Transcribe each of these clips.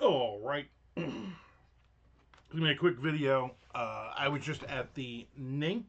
All right. Give me a quick video. I was just at the NINC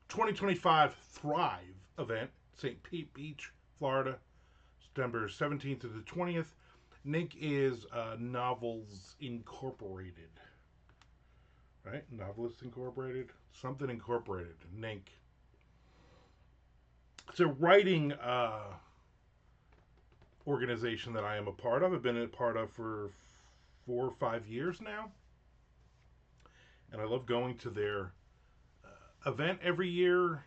2025 Thrive event, St. Pete Beach, Florida, September 17th to the 20th. NINC is Novels Incorporated, right? Novelists Incorporated? Something Incorporated, NINC. It's a writing organization that I am a part of. I've been a part of for 4 or 5 years now, and I love going to their event every year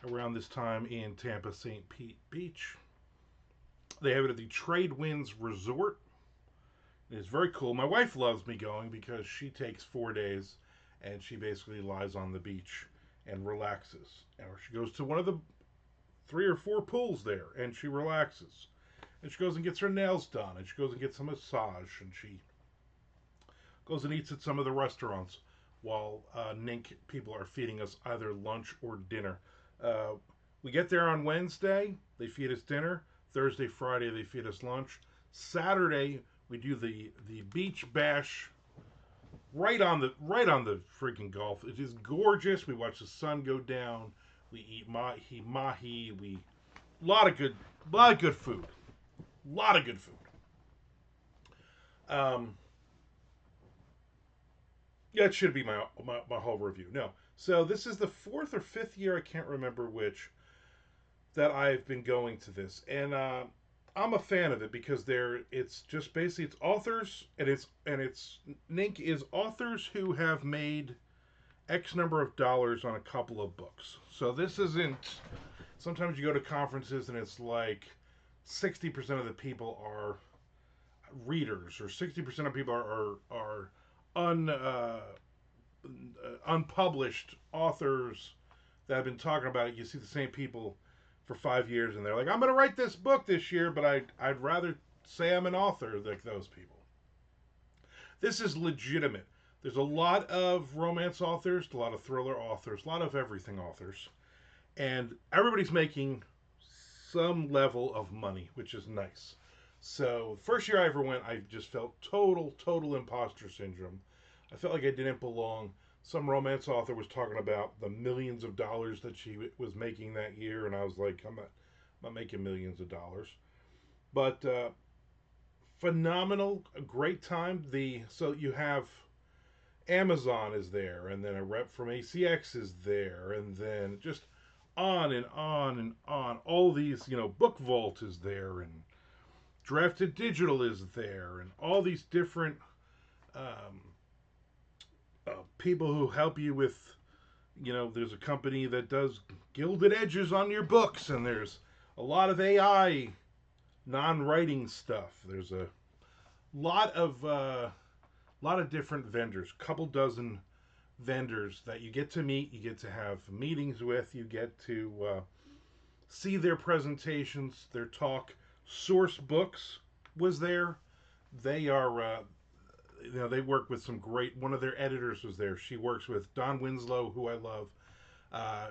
around this time in Tampa, St. Pete Beach. They have it at the Trade Winds Resort. It's very cool. My wife loves me going because she takes 4 days and she basically lies on the beach and relaxes. Or she goes to one of the 3 or 4 pools there and she relaxes. And she goes and gets her nails done and she goes and gets a massage and she goes and eats at some of the restaurants while NINC people are feeding us either lunch or dinner. Uh, we get there on Wednesday, they feed us dinner. Thursday, Friday, they feed us lunch. Saturday, we do the beach bash right on the freaking Gulf. It is gorgeous. We watch the sun go down. We eat mahi. We lot of good food. Lot of good food. Um, Yeah, it should be my whole review. No. So this is the fourth or fifth year, I can't remember which, that I've been going to this. And I'm a fan of it because it's just basically it's authors and it's NINC is authors who have made X number of dollars on a couple of books. So this isn't sometimes you go to conferences and it's like 60% of the people are readers or 60% of people are un unpublished authors that have been talking about it. You see the same people for 5 years, and they're like, "I'm going to write this book this year," but I'd rather say I'm an author like those people. This is legitimate. There's a lot of romance authors, a lot of thriller authors, a lot of everything authors, and everybody's making some level of money, which is nice. So, first year I ever went, I just felt total imposter syndrome. I felt like I didn't belong. Some romance author was talking about the millions of dollars that she was making that year, and I was like, I'm not making millions of dollars. But phenomenal, a great time. So you have Amazon is there, and then a rep from ACX is there, and then just on and on and on. All these, Book Vault is there, and Drafted Digital is there, and all these different um, people who help you with, there's a company that does gilded edges on your books, and there's a lot of AI non-writing stuff. There's a lot of different vendors, couple dozen vendors that you get to meet, you get to have meetings with, you get to see their presentations, their talk. Source Books was there. They are, they work with some great. One of their editors was there. She works with Don Winslow, who I love, uh,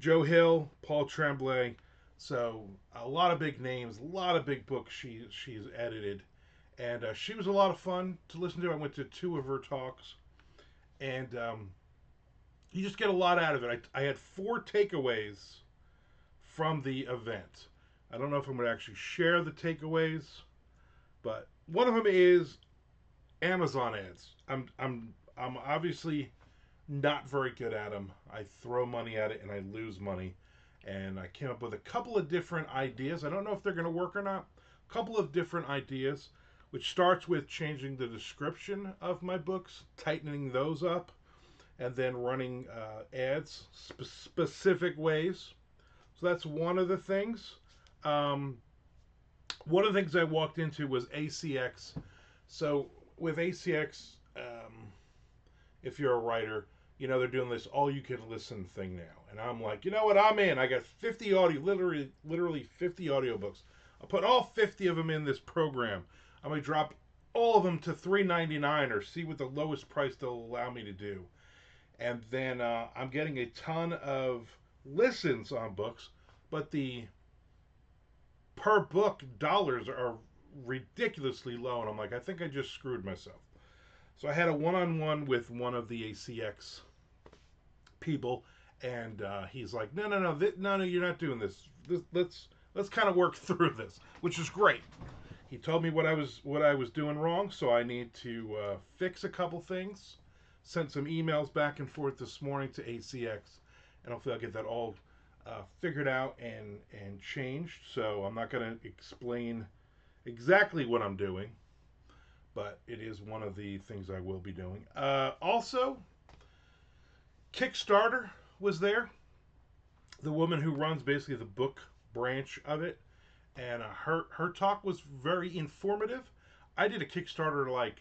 Joe Hill, Paul Tremblay. So a lot of big names, a lot of big books she's edited, and she was a lot of fun to listen to. I went to 2 of her talks, and you just get a lot out of it. I had 4 takeaways from the event. I don't know if I'm going to actually share the takeaways, but one of them is Amazon ads. I'm obviously not very good at them. I throw money at it and I lose money. And I came up with a couple of different ideas. I don't know if they're going to work or not. A couple of different ideas, which starts with changing the description of my books, tightening those up, and then running ads specific ways. So that's one of the things. Um, one of the things I walked into was ACX. So with ACX, if you're a writer, they're doing this all you can listen thing now. And I'm like, you know what, I'm in. I got 50 literally 50 audiobooks. I'll put all 50 of them in this program. I'm going to drop all of them to $3.99 or see what the lowest price they'll allow me to do. And then I'm getting a ton of listens on books, but the per book dollars are ridiculously low, and I'm like, I think I just screwed myself. So I had a one-on-one with one of the ACX people, and he's like, no, no, no, no, no, you're not doing this. Let's kind of work through this, which is great. He told me what I was doing wrong, so I need to fix a couple things. Sent some emails back and forth this morning to ACX, and hopefully I'll get that all figured out and changed. So I'm not going to explain exactly what I'm doing, but it is one of the things I will be doing. Also, Kickstarter was there. The woman who runs basically the book branch of it, and her talk was very informative. I did a Kickstarter like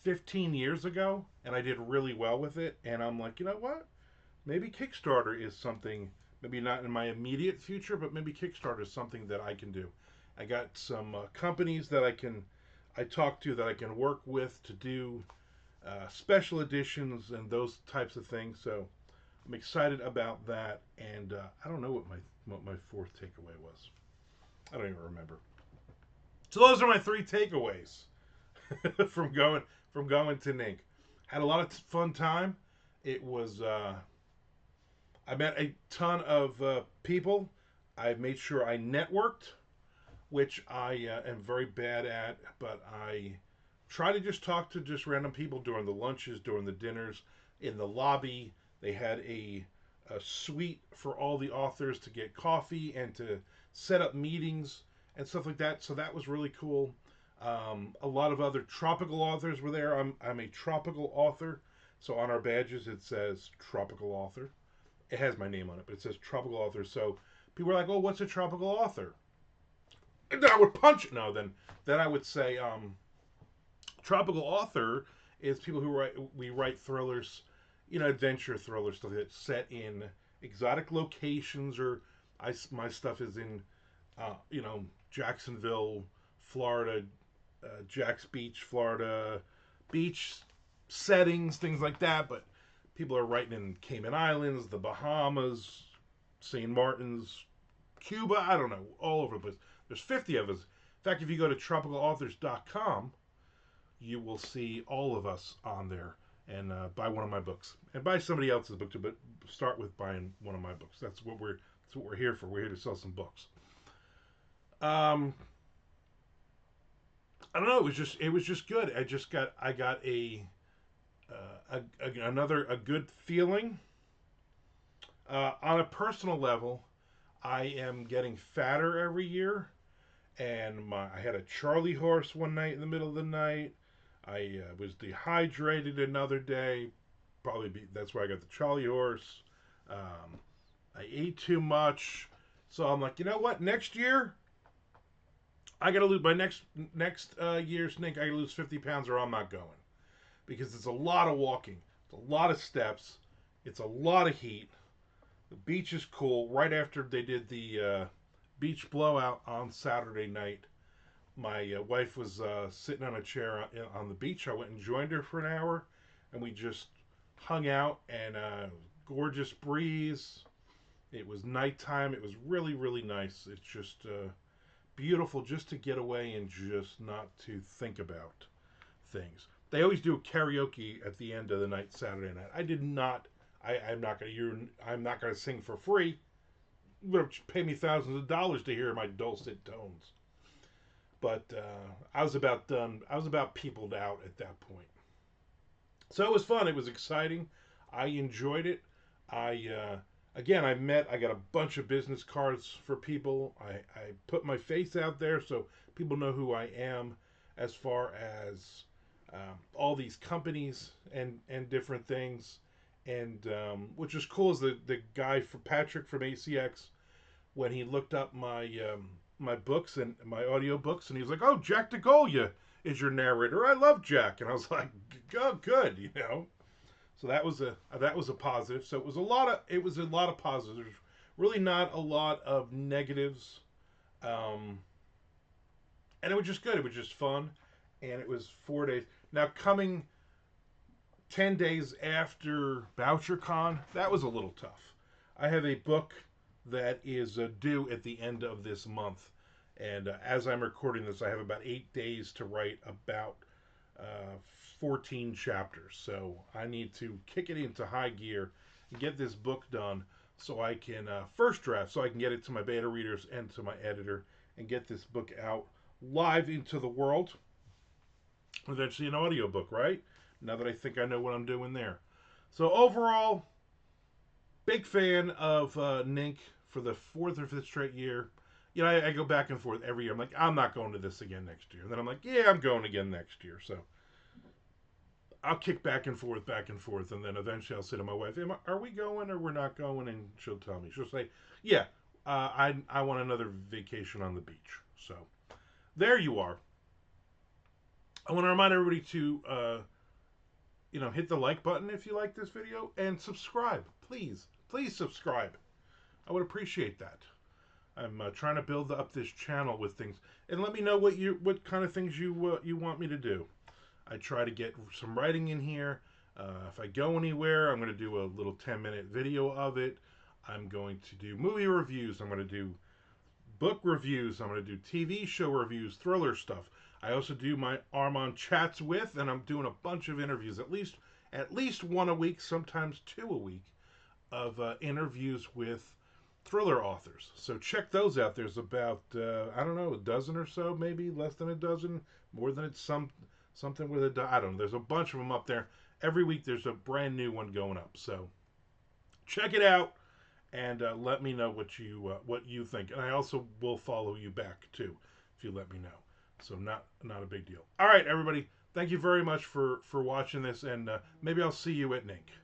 15 years ago, and I did really well with it. And I'm like, you know what? Maybe Kickstarter is something. Maybe not in my immediate future, but maybe Kickstarter is something that I can do. I got some companies that I talk to that I can work with to do special editions and those types of things. So I'm excited about that. And I don't know what my fourth takeaway was. I don't even remember. So those are my three takeaways from going to NINC. Had a lot of fun time. It was I met a ton of people. I made sure I networked, which I am very bad at, but I try to just talk to just random people during the lunches, during the dinners, in the lobby. They had a suite for all the authors to get coffee and to set up meetings and stuff like that. So that was really cool. A lot of other tropical authors were there. I'm a tropical author, so on our badges it says tropical author. It has my name on it, but it says tropical author. So people are like, "Oh, what's a tropical author?" And then I would punch it. No, then I would say, tropical author is people who write thrillers, adventure thrillers, stuff that's set in exotic locations, or my stuff is in, Jacksonville, Florida, Jack's Beach, Florida, beach settings, things like that. But people are writing in Cayman Islands, the Bahamas, St. Martin's, Cuba. I don't know, all over the place. There's 50 of us. In fact, if you go to tropicalauthors.com, you will see all of us on there, and buy one of my books, and buy somebody else's book too. But start with buying one of my books. That's what we're here for. We're here to sell some books. Um, I don't know. It was just good. I got a good feeling. On a personal level, I am getting fatter every year, and I had a Charlie horse one night in the middle of the night. I was dehydrated another day. That's why I got the Charlie horse. I ate too much, so I'm like, you know what? Next year, I gotta lose by next year's NINC. I gotta lose 50 pounds, or I'm not going, because it's a lot of walking, it's a lot of steps, it's a lot of heat. The beach is cool. Right after they did the beach blowout on Saturday night, my wife was sitting on a chair on the beach. I went and joined her for an hour, and we just hung out. And gorgeous breeze. It was nighttime. It was really, really nice. It's just beautiful just to get away and just not to think about things. They always do karaoke at the end of the night, Saturday night. I did not. I'm not gonna. I'm not gonna sing for free. You would have paid me thousands of dollars to hear my dulcet tones. But I was about done. I was about peopled out at that point. So it was fun. It was exciting. I enjoyed it. Again, I got a bunch of business cards for people. I put my face out there so people know who I am, as far as all these companies and different things. And which is cool is the guy for Patrick from ACX, when he looked up my books and my audio books, and he was like, "Oh, Jack DeGolia is your narrator. I love Jack." And I was like, "Oh, good." So that was a positive. So it was a lot of positives. There's really not a lot of negatives, um, and it was just good. It was just fun, and it was 4 days. Now, coming 10 days after VoucherCon, that was a little tough. I have a book that is due at the end of this month, And as I'm recording this, I have about 8 days to write about uh, 14 chapters. So I need to kick it into high gear and get this book done so I can, first draft, so I can get it to my beta readers and to my editor and get this book out live into the world. Eventually, an audiobook, right? Now that I think I know what I'm doing there. So, overall, big fan of NINC for the fourth or fifth straight year. You know, I go back and forth every year. I'm like, I'm not going to this again next year. And then I'm like, yeah, I'm going again next year. So I'll kick back and forth, and then eventually I'll say to my wife, "Are we going or we're not going?" And she'll tell me. She'll say, "Yeah, I want another vacation on the beach." So there you are. I want to remind everybody to hit the like button if you like this video and subscribe. Please subscribe. I would appreciate that. I'm trying to build up this channel with things, and let me know what kind of things you want me to do. I try to get some writing in here. If I go anywhere, I'm going to do a little 10-minute video of it. I'm going to do movie reviews. I'm going to do book reviews. I'm going to do TV show reviews, thriller stuff. I also do my Armand chats with, and I'm doing a bunch of interviews, at least one a week, sometimes two a week, of interviews with thriller authors. So check those out. There's about I don't know, a dozen or so, maybe less than a dozen, more than it's something with I don't know. There's a bunch of them up there. Every week there's a brand new one going up. So check it out and let me know what you think. And I also will follow you back too if you let me know. So not a big deal. All right, everybody. Thank you very much for watching this, and maybe I'll see you at NINC.